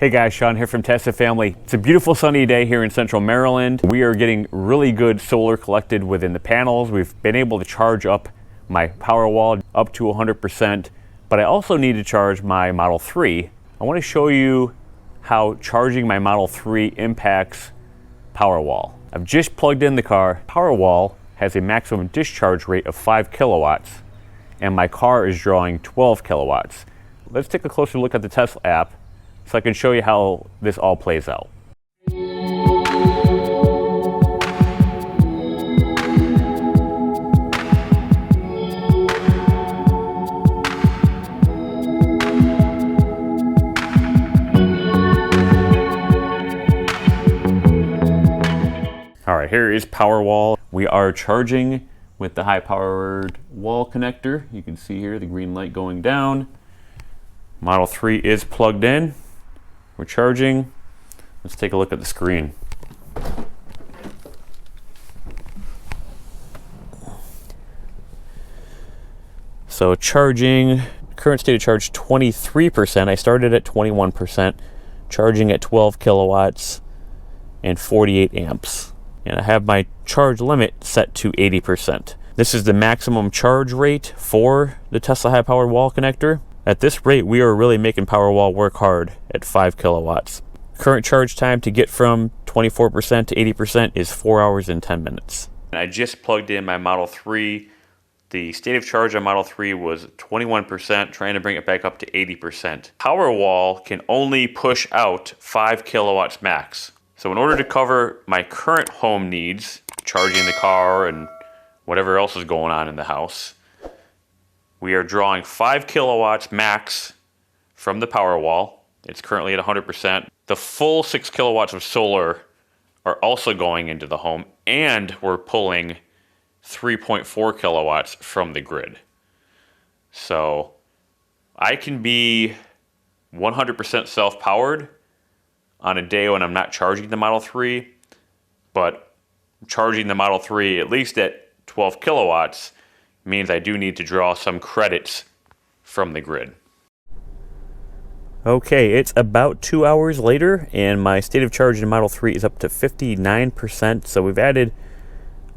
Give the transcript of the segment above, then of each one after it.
Hey guys, Sean here from Tesla Family. It's a beautiful sunny day here in central Maryland. We are getting really good solar collected within the panels. We've been able to charge up my Powerwall up to 100%, but I also need to charge my Model 3. I want to show you how charging my Model 3 impacts Powerwall. I've just plugged in the car. Powerwall has a maximum discharge rate of 5 kilowatts, and my car is drawing 12 kilowatts. Let's take a closer look at the Tesla app so I can show you how this all plays out. All right, here is Powerwall. We are charging with the high-powered wall connector. You can see here the green light going down. Model 3 is plugged in. We're charging. Let's take a look at the screen. So charging, current state of charge 23%. I started at 21%, charging at 12 kilowatts and 48 amps. And I have my charge limit set to 80%. This is the maximum charge rate for the Tesla high-powered wall connector. At this rate, we are really making Powerwall work hard at 5 kilowatts. Current charge time to get from 24% to 80% is 4 hours and 10 minutes. I just plugged in my Model 3. The state of charge on Model 3 was 21%, trying to bring it back up to 80%. Powerwall can only push out 5 kilowatts max. So in order to cover my current home needs, charging the car and whatever else is going on in the house, we are drawing 5 kilowatts max from the Powerwall. It's currently at 100%. The full 6 kilowatts of solar are also going into the home, and we're pulling 3.4 kilowatts from the grid. So I can be 100% self-powered on a day when I'm not charging the Model 3, but charging the Model 3 at least at 12 kilowatts means I do need to draw some credits from the grid. Okay, it's about 2 hours later, and my state of charge in Model 3 is up to 59%, so we've added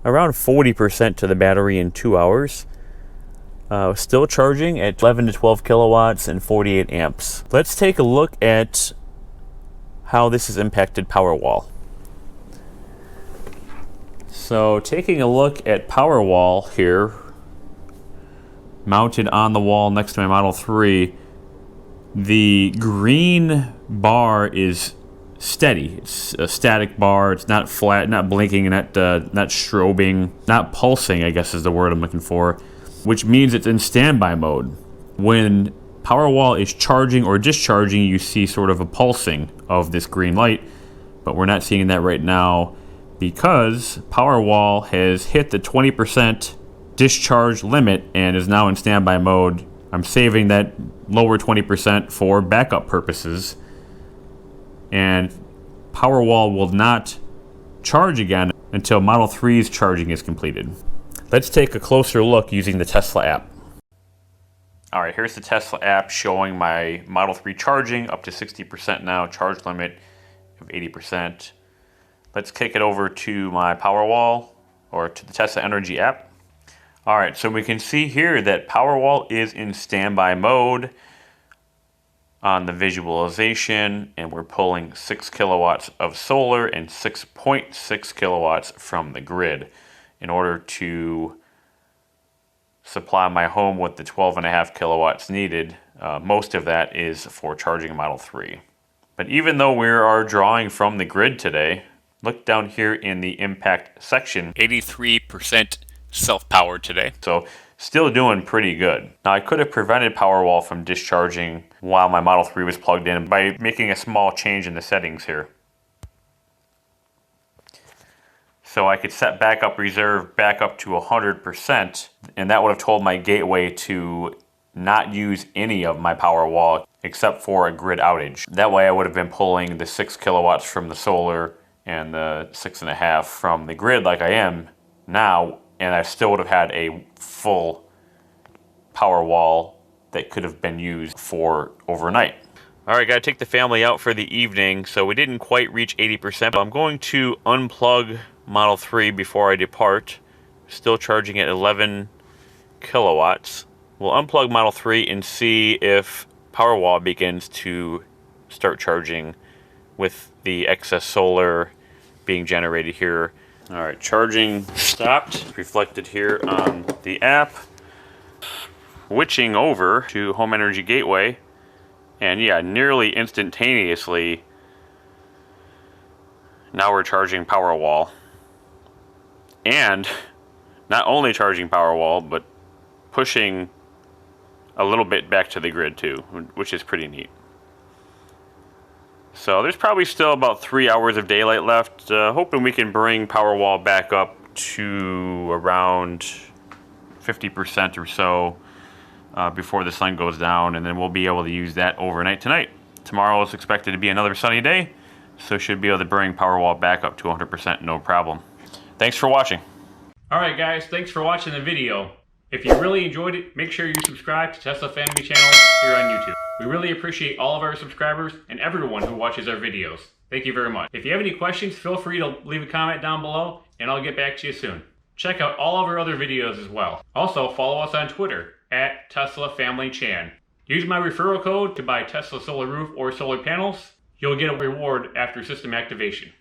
around 40% to the battery in 2 hours. Still charging at 11 to 12 kilowatts and 48 amps. Let's take a look at how this has impacted Powerwall. So taking a look at Powerwall here, mounted on the wall next to my Model 3, the green bar is steady. It's a static bar. It's not flat, not blinking, not strobing, not pulsing, I guess is the word I'm looking for, which means it's in standby mode. When Powerwall is charging or discharging, you see sort of a pulsing of this green light, but we're not seeing that right now because Powerwall has hit the 20% discharge limit and is now in standby mode. I'm saving that lower 20% for backup purposes, and Powerwall will not charge again until Model 3's charging is completed. Let's take a closer look using the Tesla app. All right, here's the Tesla app showing my Model 3 charging up to 60% now, charge limit of 80%. Let's kick it over to my Powerwall or to the Tesla Energy app. All right, so we can see here that Powerwall is in standby mode on the visualization, and we're pulling 6 kilowatts of solar and 6.6 kilowatts from the grid in order to supply my home with the 12.5 kilowatts needed. Most of that is for charging a Model 3. But even though we are drawing from the grid today, look down here in the impact section, 83% self-powered today. So still doing pretty good. Now I could have prevented Powerwall from discharging while my Model 3 was plugged in by making a small change in the settings here. So I could set backup reserve back up to 100%, and that would have told my gateway to not use any of my Powerwall except for a grid outage. That way I would have been pulling the 6 kilowatts from the solar and the 6.5 from the grid like I am now, and I still would have had a full Powerwall that could have been used for overnight. Alright, gotta take the family out for the evening, so we didn't quite reach 80%, but I'm going to unplug Model 3 before I depart. Still charging at 11 kilowatts. We'll unplug Model 3 and see if Powerwall begins to start charging with the excess solar being generated here. Alright, charging stopped, reflected here on the app. Switching over to Home Energy Gateway. And yeah, nearly instantaneously, now we're charging Powerwall. And not only charging Powerwall, but pushing a little bit back to the grid too, which is pretty neat. So there's probably still about 3 hours of daylight left. Hoping we can bring Powerwall back up to around 50% or so. Before the sun goes down, and then we'll be able to use that overnight tonight. Tomorrow is expected to be another sunny day, so should be able to bring Powerwall back up to 100% no problem. Thanks for watching. Alright guys, thanks for watching the video. If you really enjoyed it, make sure you subscribe to Tesla Family Channel here on YouTube. We really appreciate all of our subscribers and everyone who watches our videos. Thank you very much. If you have any questions, feel free to leave a comment down below, and I'll get back to you soon. Check out all of our other videos as well. Also, follow us on Twitter at Tesla Family Chan. Use my referral code to buy Tesla solar roof or solar panels. You'll get a reward after system activation.